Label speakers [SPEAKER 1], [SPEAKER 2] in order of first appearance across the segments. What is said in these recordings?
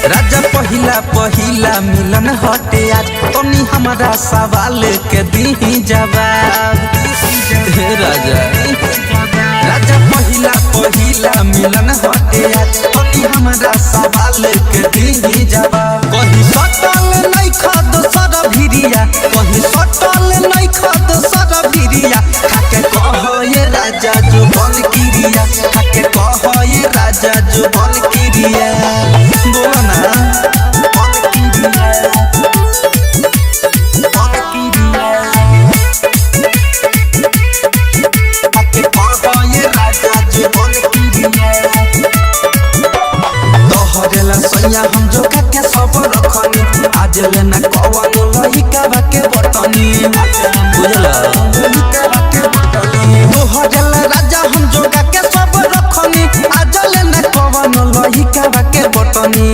[SPEAKER 1] राजा पहिला मिलन हटे आज तनी हमारा सवाल के दी जवाब। राजा पहिला मिलन हटे आज तनी हमारा सवाल के दी जवाब। कहीं सटल नहीं खद सर भिरिया, कहीं सटल नहीं खद सर भिरिया, खाके कह ये राजा जो बन किरिया, खाके कह ये राजा जो बन किरिया। बोला ना हम जो के सब रखनी आज लेना कवन लहिका बाके बटनी बुझला दोहरला राजा हम जो के सब रखनी आज लेना कवन लहिका बाके बटनी।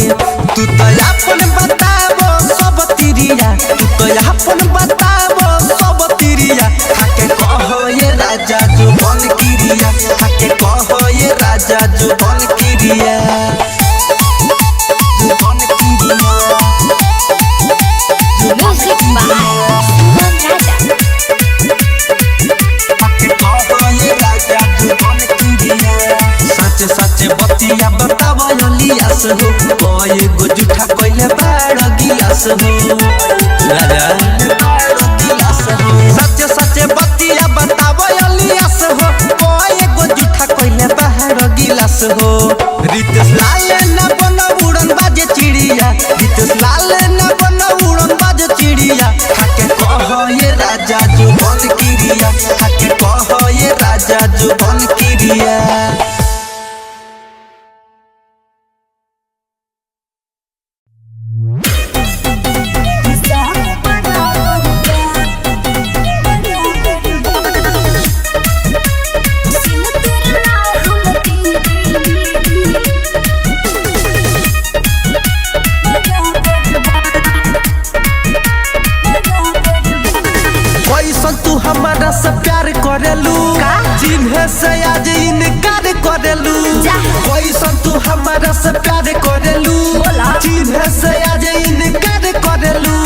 [SPEAKER 1] तू तो अपन बताबो सब तिरिया, तू तो अपन बताबो सब तिरिया, खाके कह ये राजा जो बन किरिया, खाके कह ये राजा जो बन किरिया। सच बतिया बतावा लियास हो, कोई गो झूठा कोइले बाड़ गिलास हो राजा। सच बतिया बतावा लियास हो, कोई गो झूठा कोइले बाड़ गिलास हो। रितेश लाल न बन उड़न बाजे चिड़िया, रितेश लाल न बन उड़न बाजे चिड़िया, खाके कह ये राजा जो बन किरिया, खाके कह ये राजा जो बन किरिया। तू हमारा से प्यार करेलू, जिन्हें से आज इनकार करेलू। कैसन तू हमारा से प्यार करेलू, जिन्हें से आज इनकार करेलू।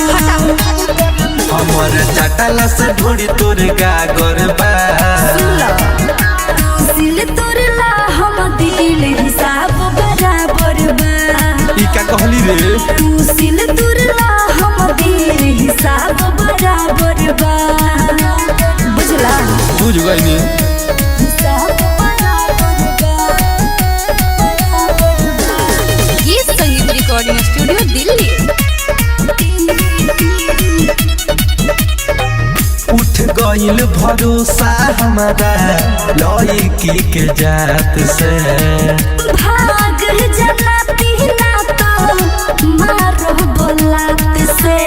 [SPEAKER 1] हमारे चटला से ढोड़ी तोर गागर बा, दिल तोरला हम दिल हिसाब बराबर बा। ई का कहली रे, तू दिल तोरला हम दिल हिसाब बराबर बा। बुझ गई नी
[SPEAKER 2] ये संगीत रिकॉर्डिंग स्टूडियो दिल्ली।
[SPEAKER 1] उठ गईल भरोसा हमारा लड़की के जात से,
[SPEAKER 2] भाग जलाती ना तो मारो बोलात से।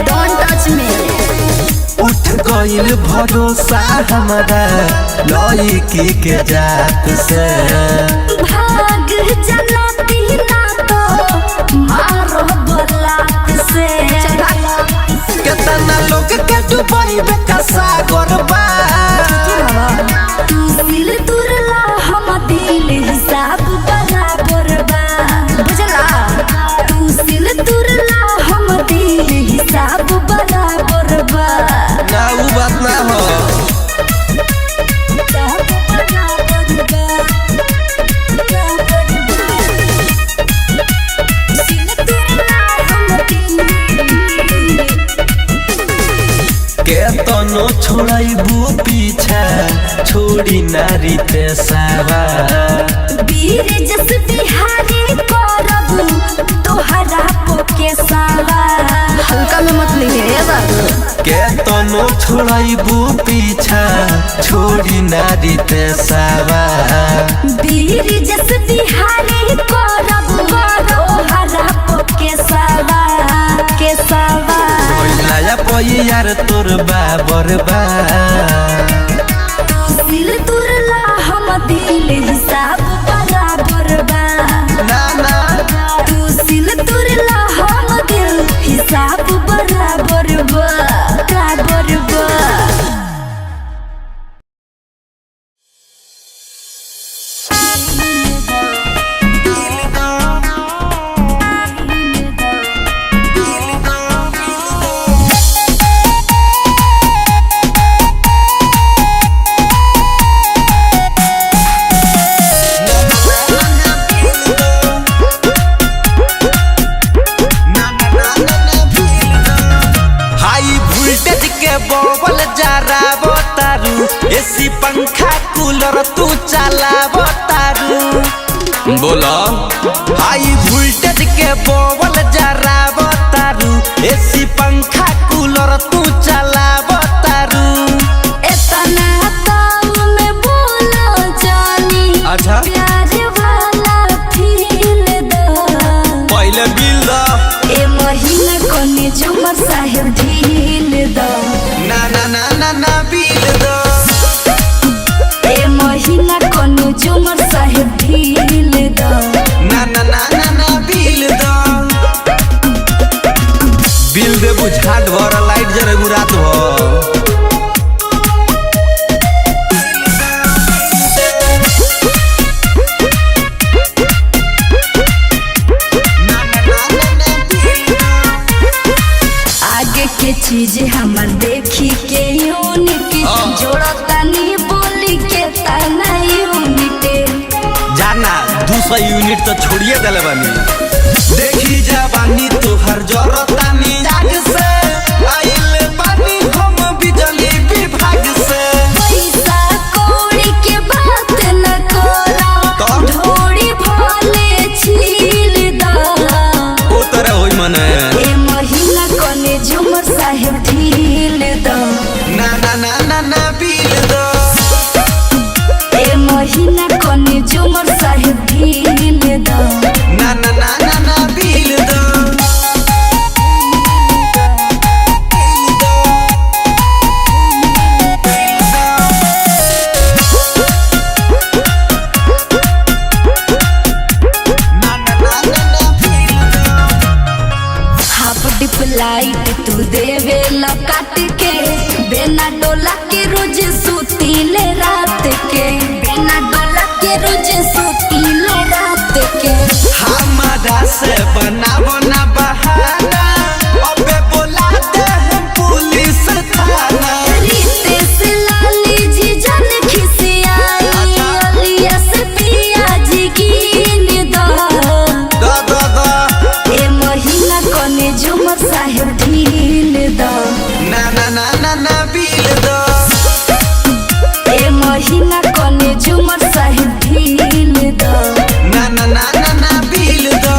[SPEAKER 2] Don't touch me.
[SPEAKER 1] उठ गईल भरोसा हमारा लड़की के जात से,
[SPEAKER 2] भाग जलाती ना तो मारो बोलात से।
[SPEAKER 1] कितना लोग के डुबाई बेका सागर बा,
[SPEAKER 2] तू दिल तुरला हम दिल हिसाब बराबर बा। बुझला, तू दिल तुरला हम दिल हिसाब बराबर बा।
[SPEAKER 1] ना वो बात ना हो। केतनो छोड़ाइबू पीछा छोड़ी नारी ते सावा,
[SPEAKER 2] वीर जस बिहारी करबू तोहरा पोके सावा। हल्का में मत लीजिए बाबू।
[SPEAKER 1] केतनो छोड़ाइबू पीछा छोड़ी नारी ते सावा,
[SPEAKER 2] वीर जस बिहारी करबू तोहरा पोके सावा के सावा।
[SPEAKER 1] नया पई यार तोर बाबर बा,
[SPEAKER 2] दिल तुरला हम दिल हिसाब बराबर बा।
[SPEAKER 1] बोबल जराबो तारू एसी पंखा कूलर तू चलाबो तारू बोलो हाई वोल्टेज के बोबल जराबो तारू एसी पंखा कूलर तू चलाबो तारू
[SPEAKER 2] इतना तो मैं बोलो जानी
[SPEAKER 1] अच्छा
[SPEAKER 2] प्यार वाला फील दो
[SPEAKER 1] पहले बिल दो
[SPEAKER 2] ए महीना कोने झुमर साहेब ढील दो
[SPEAKER 1] ना ना ना ना ना बिल दो
[SPEAKER 2] ए महीना कोने झुमर साहेब ढील दो
[SPEAKER 1] ना ना ना ना ना बिल दो बिल दे बुझाट भर लाइट जरे रात भर
[SPEAKER 2] के चीज हमर देखी के यूनिट जोड़ता नहीं बोली के तना यूनिट
[SPEAKER 1] जाना 200 यूनिट तो छोड़िए गले बानी देखी जवानी तोहर जरता नी जाग से आइल बानी हम बिजली विभाग से
[SPEAKER 2] पैसा कौड़ी के बात न करो ढोड़ी भले छील दो
[SPEAKER 1] ओ तरह होई मने
[SPEAKER 2] ए महीना कोने झुमर साहेब ढील दो
[SPEAKER 1] ना ना ना ना ना बिल दो
[SPEAKER 2] ए महीना कोने झुमर साहेब ढील दो
[SPEAKER 1] ना ना ना ना ना बिल दो
[SPEAKER 2] लाइट तू देवे काट के बिना डोला के रोज सुतीले रात के बिना डोला के रोज सुतीले रात के
[SPEAKER 1] हमारा से बनावो ना बहाना अबे बोला दे हम पुलिस थाना
[SPEAKER 2] रितेश लाली जी जान खिसियाई अलिया से पिया जी गिन दो
[SPEAKER 1] दो दो दो
[SPEAKER 2] ए महीना कोने झुमर साहेब ढील दो
[SPEAKER 1] ना ना ना ना ना बिल दो
[SPEAKER 2] ए महीना कोने झुमर साहेब ढील दो
[SPEAKER 1] ना ना ना ना ना बिल दो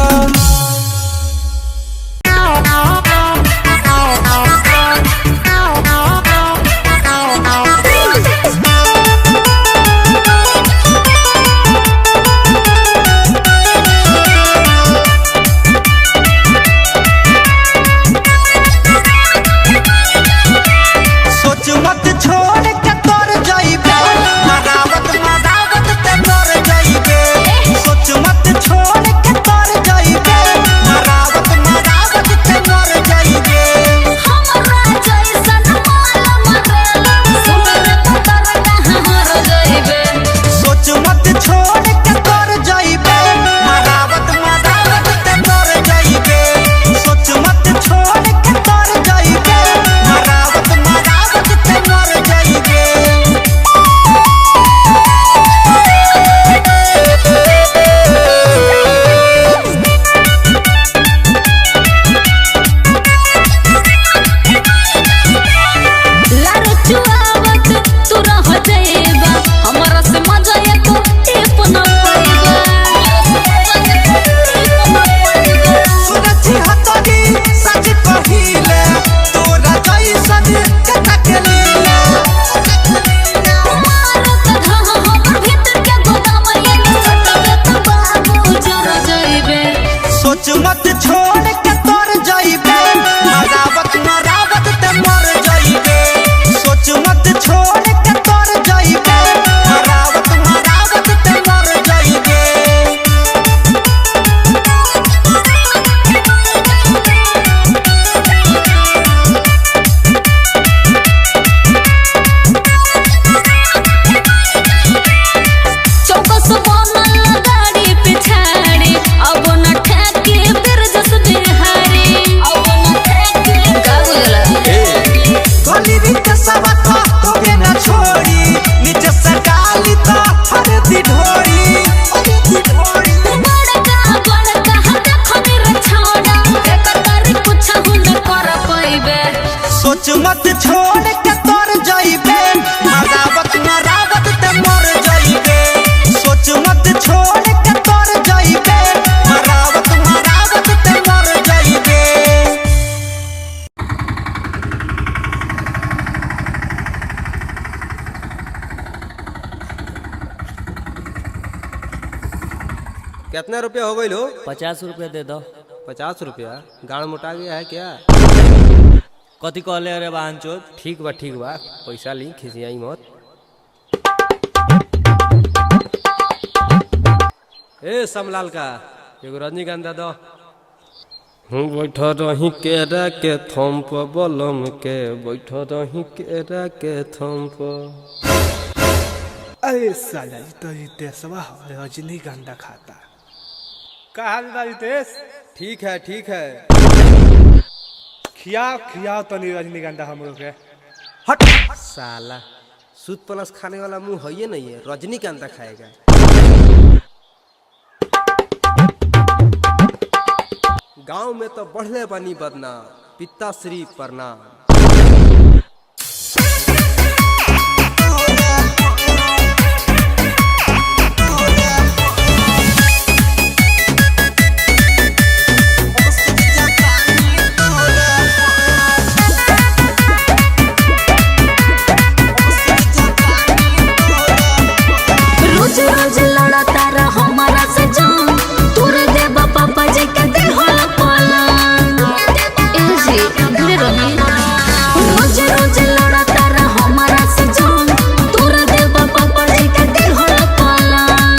[SPEAKER 3] कितना रुपया हो गई लो?
[SPEAKER 4] 50 रुपया दे दो।
[SPEAKER 3] 50 रुपया? गाड़ मोटा गया है क्या?
[SPEAKER 4] कथी कहले अरे बहन चोद।
[SPEAKER 3] ठीक बा पैसा ली, खिसियाई मत। ए समलाल का एगो रजनीगंधा दो। बैठ रही केरा के थम्प बलम के, बैठ रही केरा के थम्प।
[SPEAKER 5] अरे साला जी तो रितेशवा रजनीगंधा खाता। का हाल बा रितेश?
[SPEAKER 3] ठीक है
[SPEAKER 5] खियाओ तो नहीं रजनीगंधा हम लोग के।
[SPEAKER 3] हट साला, सूद प्लस खाने वाला मुंह है ये नहीं है, रजनीगंधा खाएगा। गांव में तो बढ़ले बनी बदनाम, पिताश्री प्रणाम।
[SPEAKER 2] रोज रोज लड़ता रह हमारा से जान, तोरे देबा पापा जी के दे हो पलंग। ऐसे अगले रही रोज रोज लड़ता रह हमारा से जान, तोरे देबा पापा जी के दे हो पलंग।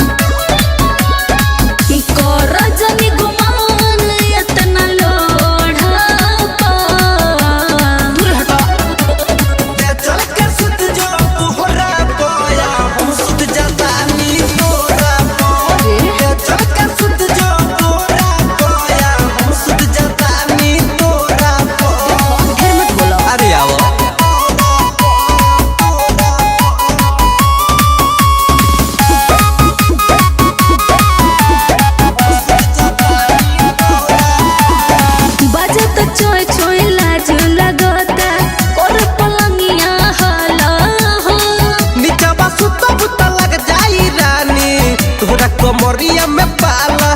[SPEAKER 2] को रजनी गुमान इतना लोढ़ा पा
[SPEAKER 1] चल के सुत जो तोहरा पाया, हम सुत जाता नी तोरा पाया। चल के सुत जो तोहरा पाया, हम सुत जाता नी तोरा पाया।
[SPEAKER 2] फिर मत बोलो।
[SPEAKER 1] अरे आओ
[SPEAKER 2] बजत चोय चोय लाज लगता, और पलंगिया हाला हो।
[SPEAKER 1] नीचा बा सुत बुता लग जाई रानी, तोहरा कमरिया में पाला